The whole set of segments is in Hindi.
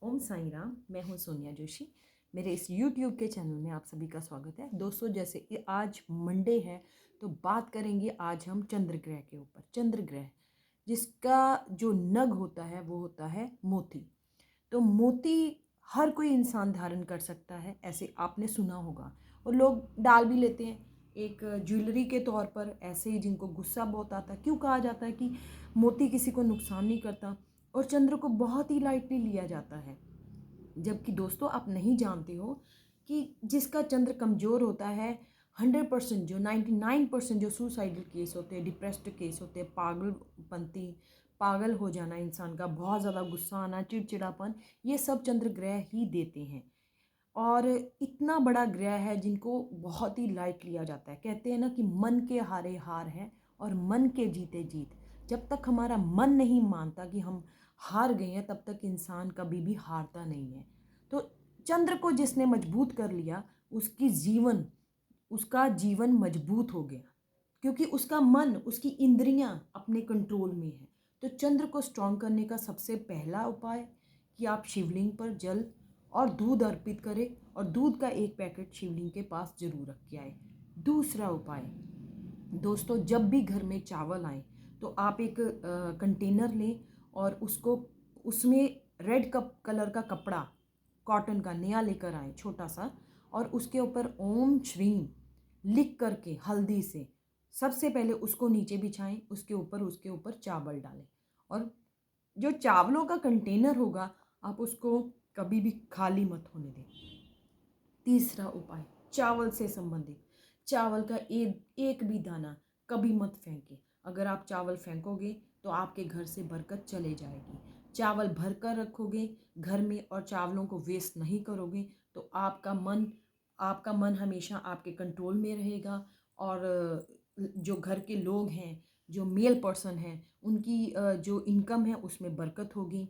ओम साई राम। मैं हूँ सोनिया जोशी। मेरे इस यूट्यूब के चैनल में आप सभी का स्वागत है। दोस्तों, जैसे कि आज मंडे है तो बात करेंगे आज हम चंद्र ग्रह के ऊपर। चंद्र ग्रह जिसका जो नग होता है वो होता है मोती। तो मोती हर कोई इंसान धारण कर सकता है, ऐसे आपने सुना होगा, और लोग डाल भी लेते हैं एक ज्वेलरी के तौर पर। ऐसे ही जिनको गुस्सा बहुत आता है, क्यों कहा जाता है कि मोती किसी को नुकसान नहीं करता और चंद्र को बहुत ही लाइटली लिया जाता है। जबकि दोस्तों, आप नहीं जानते हो कि जिसका चंद्र कमज़ोर होता है, 100% जो 99% जो सुसाइडल केस होते हैं, डिप्रेस्ड केस होते हैं, पागलपंती, पागल हो जाना, इंसान का बहुत ज़्यादा गुस्सा आना, चिड़चिड़ापन, ये सब चंद्र ग्रह ही देते हैं। और इतना बड़ा ग्रह है जिनको बहुत ही लाइट लिया जाता है। कहते हैं ना कि मन के हारे हार है और मन के जीते जीत। जब तक हमारा मन नहीं मानता कि हम हार गए हैं, तब तक इंसान कभी भी हारता नहीं है। तो चंद्र को जिसने मजबूत कर लिया, उसका जीवन मजबूत हो गया, क्योंकि उसका मन, उसकी इंद्रियां अपने कंट्रोल में है। तो चंद्र को स्ट्रॉन्ग करने का सबसे पहला उपाय कि आप शिवलिंग पर जल और दूध अर्पित करें, और दूध का एक पैकेट शिवलिंग के पास जरूर रख के आए। दूसरा उपाय, दोस्तों, जब भी घर में चावल आए तो आप एक कंटेनर लें और उसमें रेड कप कलर का कपड़ा, कॉटन का नया लेकर आए छोटा सा, और उसके ऊपर ओम श्रीम लिख करके हल्दी से सबसे पहले उसको नीचे बिछाएं। उसके ऊपर चावल डालें, और जो चावलों का कंटेनर होगा, आप उसको कभी भी खाली मत होने दें। तीसरा उपाय, चावल से संबंधित, चावल का एक भी दाना कभी मत फेंके। अगर आप चावल फेंकोगे तो आपके घर से बरकत चले जाएगी। चावल भर कर रखोगे घर में और चावलों को वेस्ट नहीं करोगे तो आपका मन हमेशा आपके कंट्रोल में रहेगा। और जो घर के लोग हैं, जो मेल पर्सन हैं, उनकी जो इनकम है उसमें बरकत होगी।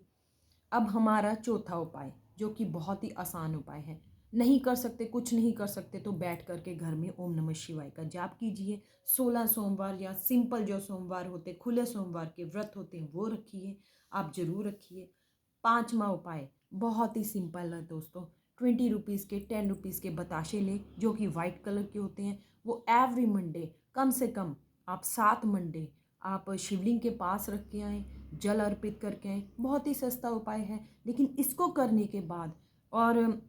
अब हमारा चौथा उपाय, जो कि बहुत ही आसान उपाय है, नहीं कर सकते, कुछ नहीं कर सकते, तो बैठ करके घर में ओम नमः शिवाय का जाप कीजिए। 16 सोमवार या सिंपल जो सोमवार होते, खुले सोमवार के व्रत होते हैं, वो रखिए, आप जरूर रखिए। पांचवा उपाय बहुत ही सिंपल है दोस्तों। 20 रुपीज़ के, 10 रुपीज़ के बताशे लें, जो कि वाइट कलर के होते हैं। वो एवरी मंडे, कम से कम आप 7 मंडे आप शिवलिंग के पास रख के आएँ, जल अर्पित करके आएँ। बहुत ही सस्ता उपाय है, लेकिन इसको करने के बाद और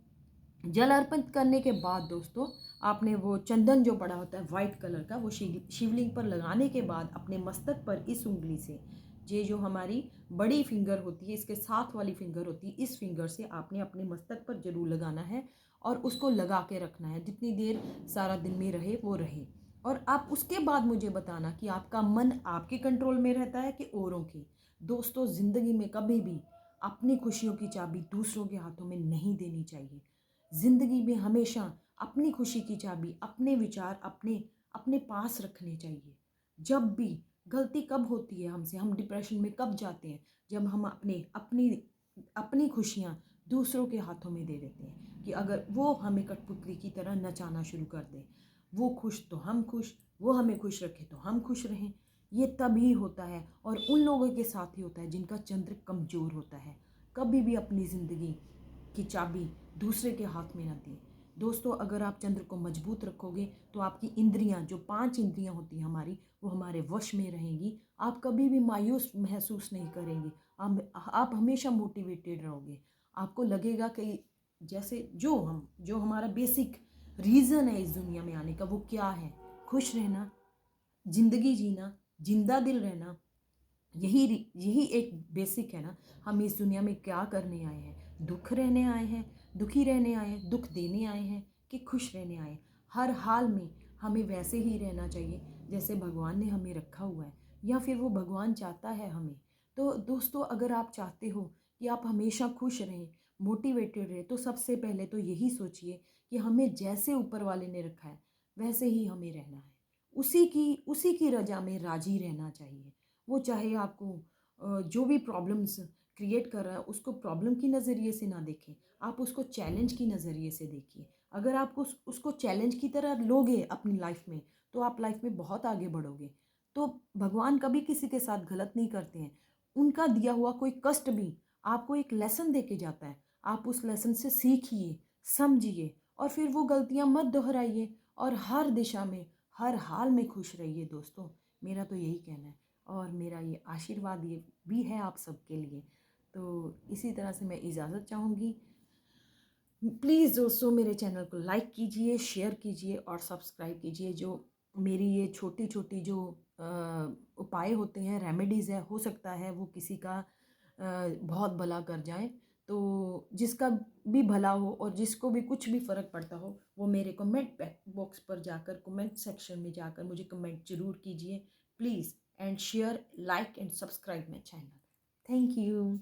जल अर्पित करने के बाद दोस्तों, आपने वो चंदन जो पड़ा होता है वाइट कलर का, वो शिवलिंग पर लगाने के बाद अपने मस्तक पर इस उंगली से, ये जो हमारी बड़ी फिंगर होती है, इसके साथ वाली फिंगर होती है, इस फिंगर से आपने अपने मस्तक पर जरूर लगाना है और उसको लगा के रखना है। जितनी देर सारा दिन में रहे वो रहे। और आप उसके बाद मुझे बताना कि आपका मन आपके कंट्रोल में रहता है कि औरों के। दोस्तों, ज़िंदगी में कभी भी अपनी खुशियों की चाबी दूसरों के हाथों में नहीं देनी चाहिए। ज़िंदगी में हमेशा अपनी खुशी की चाबी, अपने विचार अपने अपने पास रखने चाहिए। जब भी गलती कब होती है हमसे, हम डिप्रेशन में कब जाते हैं, जब हम अपने अपनी अपनी खुशियाँ दूसरों के हाथों में दे देते हैं, कि अगर वो हमें कठपुतली की तरह नचाना शुरू कर दे, वो खुश तो हम खुश, वो हमें खुश रखे तो हम खुश रहें। ये तभी होता है, और उन लोगों के साथ ही होता है जिनका चंद्र कमज़ोर होता है। कभी भी अपनी ज़िंदगी की चाबी दूसरे के हाथ में ना दें। दोस्तों, अगर आप चंद्र को मजबूत रखोगे तो आपकी इंद्रियां, जो 5 इंद्रियां होती हैं हमारी, वो हमारे वश में रहेंगी। आप कभी भी मायूस महसूस नहीं करेंगे। आप हमेशा मोटिवेटेड रहोगे। आपको लगेगा कि जैसे जो हमारा बेसिक रीज़न है इस दुनिया में आने का, वो क्या है? खुश रहना, जिंदगी जीना, जिंदा दिल रहना। यही यही एक बेसिक है ना। हम इस दुनिया में क्या करने आए हैं? दुख रहने आए हैं, दुखी रहने आए हैं, दुख देने आए हैं, कि खुश रहने आए हैं? हर हाल में हमें वैसे ही रहना चाहिए जैसे भगवान ने हमें रखा हुआ है, या फिर वो भगवान चाहता है हमें। तो दोस्तों, अगर आप चाहते हो कि आप हमेशा खुश रहें, मोटिवेटेड रहें, तो सबसे पहले तो यही सोचिए कि हमें जैसे ऊपर वाले ने रखा है वैसे ही हमें रहना है। उसी की रजा में राजी रहना चाहिए। वो चाहे आपको जो भी प्रॉब्लम्स क्रिएट कर रहा है, उसको प्रॉब्लम की नज़रिए से ना देखें, आप उसको चैलेंज की नज़रिए से देखिए। अगर आप उसको चैलेंज की तरह लोगे अपनी लाइफ में, तो आप लाइफ में बहुत आगे बढ़ोगे। तो भगवान कभी किसी के साथ गलत नहीं करते हैं। उनका दिया हुआ कोई कष्ट भी आपको एक लेसन दे के जाता है। आप उस लेसन से सीखिए, समझिए और फिर वो गलतियाँ मत दोहराइए और हर दिशा में, हर हाल में खुश रहिए दोस्तों। मेरा तो यही कहना है और मेरा ये आशीर्वाद ये भी है आप सबके लिए। तो इसी तरह से मैं इजाज़त चाहूँगी। प्लीज़ दोस्तों मेरे चैनल को लाइक कीजिए, शेयर कीजिए और सब्सक्राइब कीजिए। जो मेरी ये छोटी छोटी जो उपाय होते हैं, रेमेडीज़ है, हो सकता है वो किसी का बहुत भला कर जाएं। तो जिसका भी भला हो और जिसको भी कुछ भी फ़र्क पड़ता हो वो मेरे कमेंट बॉक्स पर जाकर, कमेंट सेक्शन में जाकर मुझे कमेंट ज़रूर कीजिए please. And share, like and subscribe my channel. Thank you.